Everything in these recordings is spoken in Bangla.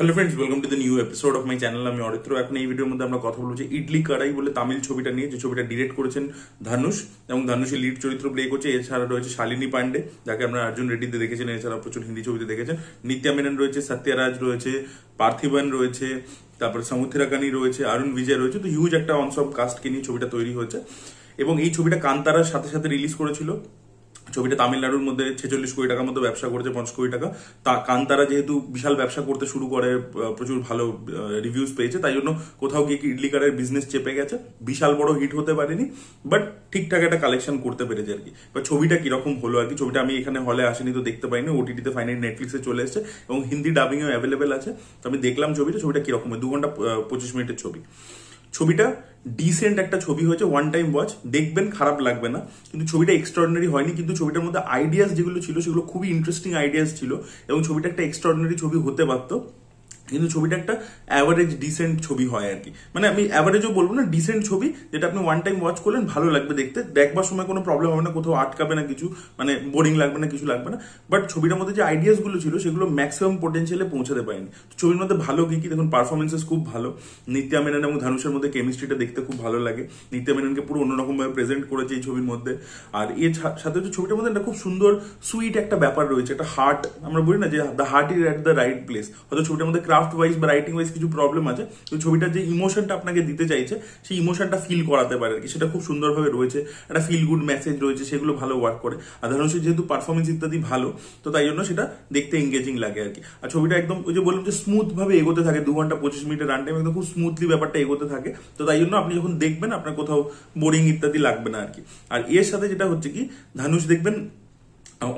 Hello friends, welcome to the new episode of my channel. আমি অরিত্র। এখন এই ভিডিওর মধ্যে আমরা কথা বলবো যে ইডলি কড়াই বলে তামিল ছবিটা নিয়ে, যে ছবিটা ডিরেক্ট করেছেন ধানুষ এবং ধানুষের লিড চরিত্র প্লে করছে। এছাড়া রয়েছে শালিনী পান্ডে, যাকে আপনারা অর্জুন রেড্ডিতে দেখেছেন, এছাড়া প্রচুর হিন্দি ছবিতে দেখেছেন। নিত্যা মেনন রয়েছে, সত্যরাজ রয়েছে, পার্থিবন রয়েছে, তারপরে সমুদ্রাকানি রয়েছে, অরুণ বিজয় রয়েছে। তো হিউজ একটা অনসব কাস্টকে নিয়ে ছবিটা তৈরি হয়েছে এবং এই ছবিটা কান্তারার সাথে সাথে রিলিজ করেছিল। ছবিটা তামিলনাড়ুর মধ্যে 46 কোটি টাকার মধ্যে ব্যবসা করেছে, 50 কোটি টাকা। তা কান্তারা যেহেতু বিশাল ব্যবসা করতে শুরু করে, প্রচুর ভালো রিভিউজ পেয়েছে, তাই জন্য কোথাও গিয়ে ইডলি কারের বিজনেস চেপে গেছে। বিশাল বড় হিট হতে পারেনি, বাট ঠিকঠাক একটা কালেকশন করতে পেরেছে আর কি। বা ছবিটা কিরকম হলো আর কি, ছবিটা আমি এখানে হলে আসেনি তো দেখতে পাইনি, ওটিটিতে ফাইনালি নেটফ্লিক্সে চলে এসেছে এবং হিন্দি ডাবিংও অ্যাভেলেবেল আছে। তো আমি দেখলাম ছবিটা কিরকম হয়। 2 ঘন্টা 25 মিনিটের ছবি। ছবিটা ডিসেন্ট একটা ছবি হয়েছে, ওয়ান টাইম ওয়াচ, দেখবেন, খারাপ লাগবে না। কিন্তু ছবিটা এক্সট্রাঅর্ডিনারি হয়নি, কিন্তু ছবিটার মধ্যে আইডিয়াস যেগুলো ছিল সেগুলো খুবই ইন্টারেস্টিং আইডিয়াস ছিল এবং ছবিটা একটা এক্সট্রাঅর্ডিনারি ছবি হতে পারতো। কিন্তু ছবিটা একটা অ্যাভারেজ ডিসেন্ট ছবি হয় আর কি। মানে আমি অ্যাভারেজও বলবো না, ডিসেন্ট ছবি, যেটা আপনি ওয়ান টাইম ওয়াচ করলেন, ভালো লাগবে দেখতে, দেখবার সময় কোনো প্রবলেম হবে না, কোথাও আটকাবে না কিছু, মানে বোরিং লাগবে না, কিছু লাগবে না। বাট ছবিটার মধ্যে যে আইডিয়াস গুলো ছিল সেগুলো ম্যাক্সিমাম পোটেনশিয়ালে পৌঁছাতে পারেনি। ছবির মধ্যে ভালো কি দেখুন, পারফরমেন্সেস খুব ভালো। নিত্যা মেনন এবং ধানুষের মধ্যে কেমিস্ট্রিটা দেখতে খুব ভালো লাগে। নিত্যা মেননকে পুরো অন্যরকম ভাবে প্রেজেন্ট করেছে এই ছবির মধ্যে। আর এর সাথে হচ্ছে ছবিটার মধ্যে একটা খুব সুন্দর সুইট একটা ব্যাপার রয়েছে, একটা হার্ট, আমরা বলি না যে the heart is at the right place. হয়তো ছবিটার মধ্যে ক্রাফট ওয়াইজ বা রাইটিং ওয়াইজ কিছু প্রবলেম আছে, তো ছবিটার যে ইমোশনটা আপনাকে দিতে চাইছে সেই ইমোশনটা ফিল করাতে পারে আর কি, সেটা খুব সুন্দরভাবে রয়েছে। একটা ফিল গুড মেসেজ রয়েছে, সেগুলো ভালো ওয়ার্ক করে। আর ধানুষের যেহেতু পারফরমেন্স ইত্যাদি ভালো, তো তাই জন্য সেটা দেখতে এঙ্গেজিং লাগে আর কি। আর ছবিটা একদম ওই যে বললাম যে স্মুথ ভাবে এগোতে থাকে, 2 ঘন্টা 25 মিনিটের রান টাইম, একদম খুব স্মুথলি ব্যাপারটা এগোতে থাকে। তো তাই জন্য আপনি যখন দেখবেন আপনার কোথাও বোরিং ইত্যাদি লাগবে না আর কি। আর এর সাথে যেটা হচ্ছে কি, ধানুষ দেখবেন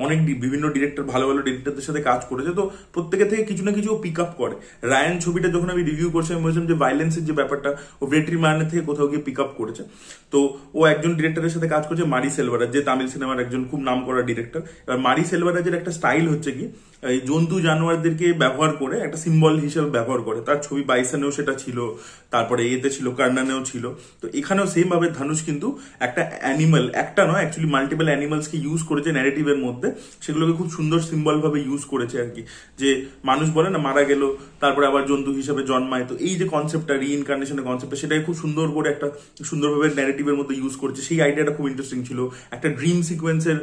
অনেক বিভিন্ন ডিরেক্টর, ভালো ভালো ডিরেক্টরদের সাথে কাজ করেছে, তো প্রত্যেকের থেকে কিছু না কিছু পিক আপ করে। রায়ান ছবিটা যখন আমি রিভিউ করছি, আমি বলছিলাম যে ভাইলেন্সের যে ব্যাপারটা ও ভেটরি মানের থেকে কোথাও গিয়ে পিক আপ করেছে। তো ও একজন ডিরেক্টরের সাথে কাজ করছে, মারি সেলভারাজ, যে তামিল সিনেমার একজন খুব নাম করা ডিরেক্টর। এবার মারি সেলভারাজের একটা স্টাইল হচ্ছে কি, এই জন্তু জানোয়ারদেরকে ব্যবহার করে একটা সিম্বল হিসেবে ব্যবহার করে। তার ছবি বাইসনেও সেটা ছিল, তারপরে এতে ছিল, কর্ণানেও ছিল। তো এখানেও সেম ভাবে ধানুষ কিন্তু একটা অ্যানিমাল, একটা নয় অ্যাকচুয়ালি মাল্টিপল অ্যানিমালসকে ইউজ করেছে ন্যারেটিভের মধ্যে, সেগুলোকে খুব সুন্দর সিম্বল ভাবে ইউজ করেছে আর কি। যে মানুষ বলে না মারা গেল তারপরে আবার জন্তু হিসেবে জন্মায়, তো এই যে কনসেপ্টটা, রিইনকার্নেশনের কনসেপ্টটা, সেটাই খুব সুন্দর করে একটা সুন্দরভাবে ন্যারেটিভের মধ্যে ইউজ করেছে। সেই আইডিয়াটা খুব ইন্টারেস্টিং ছিল। একটা ড্রিম সিকোয়েন্সের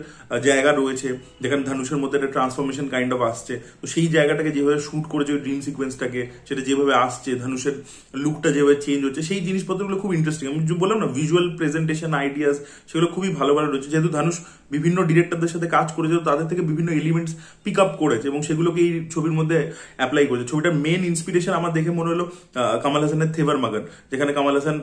জায়গা রয়েছে, যেখানে ধানুষের মধ্যে একটা ট্রান্সফরমেশন কাইন্ড অফ আসছে। তো সেই জায়গাটাকে যেভাবে শুট করেছে, ওই ড্রিম সিকোয়েন্সটাকে, সেটা যেভাবে আসছে, ধানুষের লুকটা যেভাবে চেঞ্জ হচ্ছে, সেই জিনিসপত্রগুলো খুব ইন্টারেস্টিং। আমি বললাম না, ভিজুয়াল প্রেজেন্টেশন আইডিয়াস সেগুলো খুবই ভালো ভালো রয়েছে। যেহেতু ধানুষ বিভিন্ন ডিরেক্টরদের সাথে কাজ করেছে, তাদের থেকে বিভিন্ন এলিমেন্টস পিক আপ করেছে এবং সেগুলোকে এই ছবির মধ্যে অ্যাপ্লাই করেছে। ছবিটার মেন ইন্সপিরেশন আমার দেখে মনে হলো কামাল হাসানের থেভার মাগান, যেখানে কামাল হাসান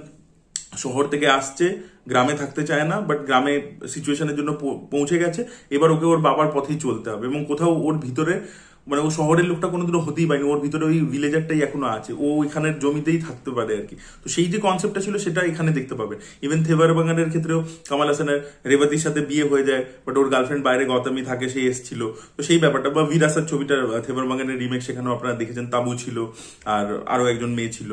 শহর থেকে আসছে, গ্রামে থাকতে চায় না, বাট গ্রামে সিচুয়েশনের জন্য পৌঁছে গেছে। এবার ওকে ওর বাবার পথেই চলতে হবে এবং কোথাও ওর ভিতরে, মানে ও শহরের লোকটা কোনোদিনও হতেই পারেনি, ওর ভিতরে ওই ভিলেজারটাই এখনো আছে, ও এখানের জমিতেই থাকতে পারে আর কি। তো সেই যে কনসেপ্টটা ছিল সেটা এখানে দেখতে পাবে। ইভেন থেভার বাগানের ক্ষেত্রেও কামাল হাসানের রেবাতির সাথে বিয়ে হয়ে যায়, বাট ওর গার্লফ্রেন্ড বাইরে গৌতমী থাকে, সেই এসেছিল। তো সেই ব্যাপারটা, বা ভিরাসার ছবিটার থেভার বাগানের রিমেক, সেখানেও আপনারা দেখেছেন তাবু ছিল, আর আরো একজন মেয়ে ছিল,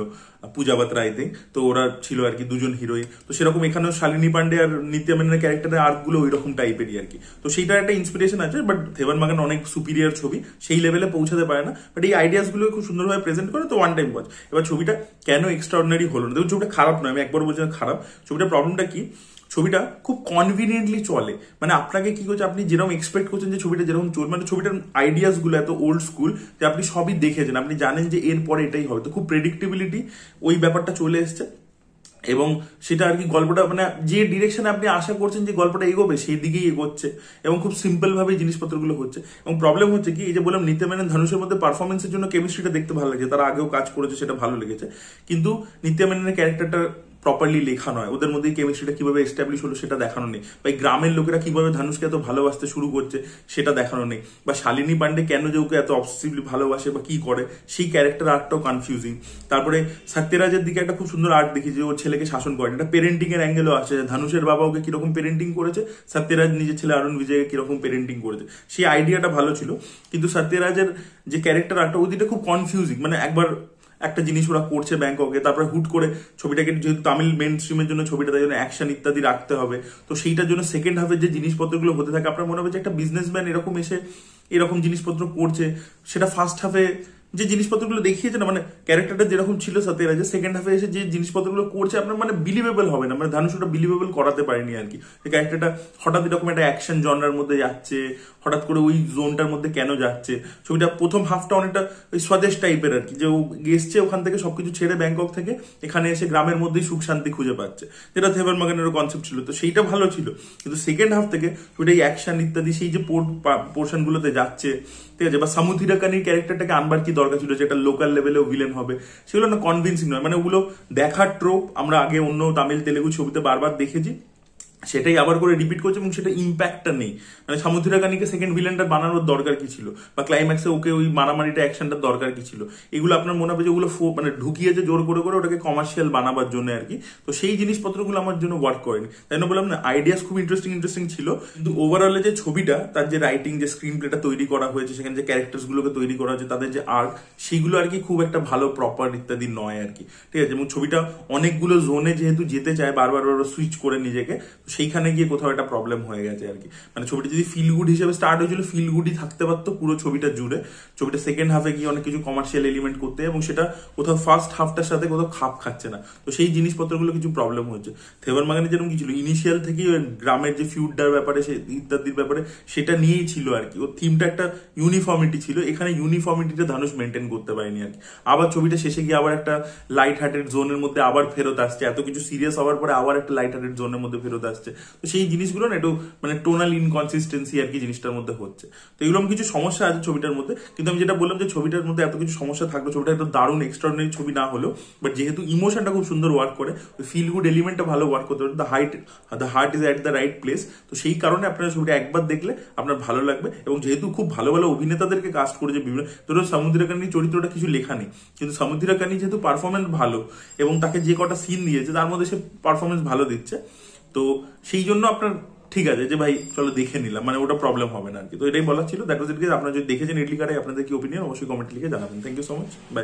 পূজা বাত্রা আই থিঙ্ক। তো ওরা ছিল আর কি দুজন হিরোইন। তো সেরকম এখানেও শালিনী পান্ডে আর নিত্যা মেননের ক্যারেক্টারের আর্ক গুলো ওই রকম টাইপেরই আর কি। তো সেইটার একটা ইন্সপিরেশন আছে, বাট থেভার বাগান অনেক সুপিরিয়ার ছবি, সেই লেভেলে পৌঁছাতে পারে না, বাট এই আইডিয়াস গুলো খুব সুন্দরভাবে প্রেজেন্ট করে। তো ওয়ান টাইম ওয়াচ। এবার ছবিটা কেন এক্সট্রাঅর্ডিনারি হলো না, দেখুন ছবিটা খারাপ নয়, আমি একবার বলছি খারাপ। ছবিটার প্রবলেমটা কি, ছবিটা খুব কনভিনিয়েন্টলি চলে। মানে আপনাকে কি করছে, আপনি যেরকম এক্সপেক্ট করছেন যে ছবিটা যেরকম চলবে, মানে ছবিটার আইডিয়াস গুলো এত ওল্ড স্কুল যে আপনি সবই দেখেছেন, আপনি জানেন যে এরপরে এটাই হবে। তো খুব প্রেডিক্টেবিলিটি ওই ব্যাপারটা চলে এসছে এবং সেটা আর কি গল্পটা, মানে যে ডিরেকশনে আপনি আশা করছেন যে গল্পটা এগোবে সেই দিকেই এগোচ্ছে এবং খুব সিম্পল ভাবে জিনিসপত্রগুলো হচ্ছে। এবং প্রবলেম হচ্ছে কি, এই যে বললাম নিত্যা মেনন ধানুষের মধ্যে পারফরমেন্সের জন্য কেমিস্ট্রিটা দেখতে ভালো লাগছে, তারা আগেও কাজ করেছে, সেটা ভালো লেগেছে। কিন্তু নিত্যা মেননের ক্যারেক্টারটা প্রপারলি লেখা নয়, ওদের মধ্যে কেমিস্ট্রিটা কিভাবে এস্টাবলিশ হলো সেটা দেখানো নেই, বা গ্রামের লোকেরা কিভাবে ধানুষকে এত ভালোবাসতে শুরু করছে সেটা দেখানো নেই, বা শালিনী পান্ডে কেন যে ওকে এত অবসেসিভলি ভালোবাসে বা কি করে, সেই ক্যারেক্টার আর্টটাও কনফিউজিং। তারপরে সত্যরাজের দিকে একটা খুব সুন্দর আর্ট দেখি, যে ওর ছেলেকে শাসন করে, একটা পেরেন্টিং এর অ্যাঙ্গেলও আছে, ধানুষের বাবা ওকে কিরকম পেরেন্টিং করেছে, সত্যরাজ নিজের ছেলে অরুণ বিজয়কে কিরকম পেরেন্টিং করেছে, সেই আইডিয়াটা ভালো ছিল। কিন্তু সত্যরাজের যে ক্যারেক্টার আর্টটা, ওই দিকটা খুব কনফিউজিং। মানে একবার একটা জিনিস ওরা করছে ব্যাংককে, তারপরে হুট করে ছবিটাকে, যেহেতু তামিল মেন স্ট্রিমের জন্য ছবিটা, তাই জন্য অ্যাকশন ইত্যাদি রাখতে হবে, তো সেইটার জন্য সেকেন্ড হাফের যে জিনিসপত্রগুলো হতে থাকে, আপনার মনে হবে যে একটা বিজনেসম্যান এরকম এসে এরকম জিনিসপত্র করছে, সেটা ফার্স্ট হাফে যে জিনিসপত্রগুলো দেখিয়েছে না, মানে ক্যারেক্টারটা যেরকম ছিল সত্যরাজের, সেকেন্ড হাফে এসে যে জিনিসপত্রগুলো করছে আপনার মানে বিলিভেবল হবে না, মানে ধানুষ ওটা বিলিভেবল করাতে পারেনি আর কি। ক্যারেক্টারটা হঠাৎ এরকম একটা অ্যাকশন জনরার মধ্যে যাচ্ছে, হঠাৎ করে ওই জোনটার মধ্যে কেন যাচ্ছে। ছবিটা প্রথম হাফটা অনেকটা ওই স্বদেশ টাইপের আর কি, যে ও এসছে ওখান থেকে সবকিছু ছেড়ে ব্যাংকক থেকে এখানে এসে গ্রামের মধ্যেই সুখ শান্তি খুঁজে পাচ্ছে, যেটা থেভার মাগানেরও কনসেপ্ট ছিল, তো সেইটা ভালো ছিল। কিন্তু সেকেন্ড হাফ থেকে ছবিটা এই অ্যাকশন ইত্যাদি সেই যে পোর্শন গুলোতে যাচ্ছে, ঠিক আছে, বা সামুদ্রিকা কানির ক্যারেক্টারটাকে আনবার কি দরকার ছিল, যেটা লোকাল লেভেলেও ভিলেন হবে, সেগুলো না কনভিন্সিং নয়। মানে ওগুলো দেখার ট্রোপ আমরা আগে অন্য তামিল তেলেগু ছবিতে বারবার দেখেছি, সেটাই আবার করে রিপিট করছে এবং সেটা ইম্প্যাক্টটা নেই। মানে সামুদ্রিকা কানিকে সেকেন্ড ভিলেনটা বানানোর দরকার কি ছিল, বা ক্লাইম্যাক্সে ওকে ওই মারামারিটা অ্যাকশনটার দরকার কি ছিল, এগুলো আপনার মনে হবে যে ওগুলো মানে ঢুকিয়েছে জোর করে করে ওটাকে কমার্শিয়াল বানাবার জন্য আর কি। তো সেই জিনিসপত্রগুলো আমার জন্য ওয়ার্ক করেনি, তাই না বললাম না আইডিয়াস খুব ইন্টারেস্টিং ছিল, কিন্তু ওভারঅলে যে ছবিটা, তার যে রাইটিং, যে স্ক্রিন প্লেটা তৈরি করা হয়েছে, সেখানে যে ক্যারেক্টার্স গুলোকে তৈরি করা হয়েছে, তাদের যে আর্ক, সেইগুলো আর কি খুব একটা ভালো প্রপার ইত্যাদি নয় আর কি, ঠিক আছে। এবং ছবিটা অনেকগুলো জোনে যেহেতু যেতে চায়, বারবার সুইচ করে নিজেকে, সেইখানে গিয়ে কোথাও একটা প্রবলেম হয়ে গেছে আর কি। মানে ছবিটা যদি ফিল গুড হিসেবে স্টার্ট হয়েছিল, ফিল গুডই থাকতে পারতো পুরো ছবিটা জুড়ে। ছবিটা সেকেন্ড হাফে গিয়ে অনেক কিছু কমার্শিয়াল এলিমেন্ট করতে, এবং সেটা কোথাও ফার্স্ট হাফটার সাথে কোথাও খাপ খাচ্ছে না, তো সেই জিনিসপত্রগুলো কিছু প্রবলেম হচ্ছে। থেভার মাগানে যেরকম কি ছিল, ইনিশিয়াল থেকেই গ্রামের যে ফিউডার ব্যাপারে ইত্যাদির ব্যাপারে সেটা নিয়েই ছিল আর কি, ওর থিমটা একটা ইউনিফর্মিটি ছিল, এখানে ইউনিফর্মিটিটা ধানুষ মেনটেন করতে পারেনি আর কি। আবার ছবিটা শেষে গিয়ে আবার একটা লাইট হার্টেড জোনের মধ্যে আবার ফেরত আসছে, এত কিছু সিরিয়াস হওয়ার পরে আবার একটা লাইট হার্টেড জোনের মধ্যে ফেরত আসছে, তো সেই জিনিসগুলো না একটু মানে টোনাল ইনকনসিস্টেন্সি আর কি জিনিসটার মধ্যে হচ্ছে। তো এগুলো কিছু সমস্যা আছে ছবিটার মধ্যে, কিন্তু আমি যেটা বললাম যে ছবিটার মধ্যে এত কিছু সমস্যা থাকলো, ছবিটা একটা দারুণ এক্সট্রাঅর্ডিনারি ছবি না হলেও, বাট যেহেতু ইমোশনটা খুব সুন্দর ওয়ার্ক করে, ওই ফিল গুড এলিমেন্টটা ভালো ওয়ার্ক করতে পারে, the heart is at the right place, তো সেই কারণে আপনার ছবিটা একবার দেখলে আপনার ভালো লাগবে। এবং যেহেতু খুব ভালো ভালো অভিনেতাদেরকে কাস্ট করেছে বিভিন্ন, ধরো সামুদ্রিকানির চরিত্রটা কিছু লেখা নেই, কিন্তু সামুদ্রিকানি যেহেতু পারফরমেন্স ভালো এবং তাকে যে কটা সিন দিয়েছে তার মধ্যে সে পারফরমেন্স ভালো দিচ্ছে, তো সেই জন্য আপনার ঠিক আছে যে ভাই চলো দেখে নিলাম, মানে ওটা প্রবলেম হবে না আর কি। তো এটাই বলার ছিল, দ্যাট ওয়াজ ইট। আপনারা যদি দেখেছেন ইডলি কাটাই, আপনাদের কি ওপিনিয়ন অবশ্যই কমেন্ট লিখে জানাবেন। Thank you so much, by.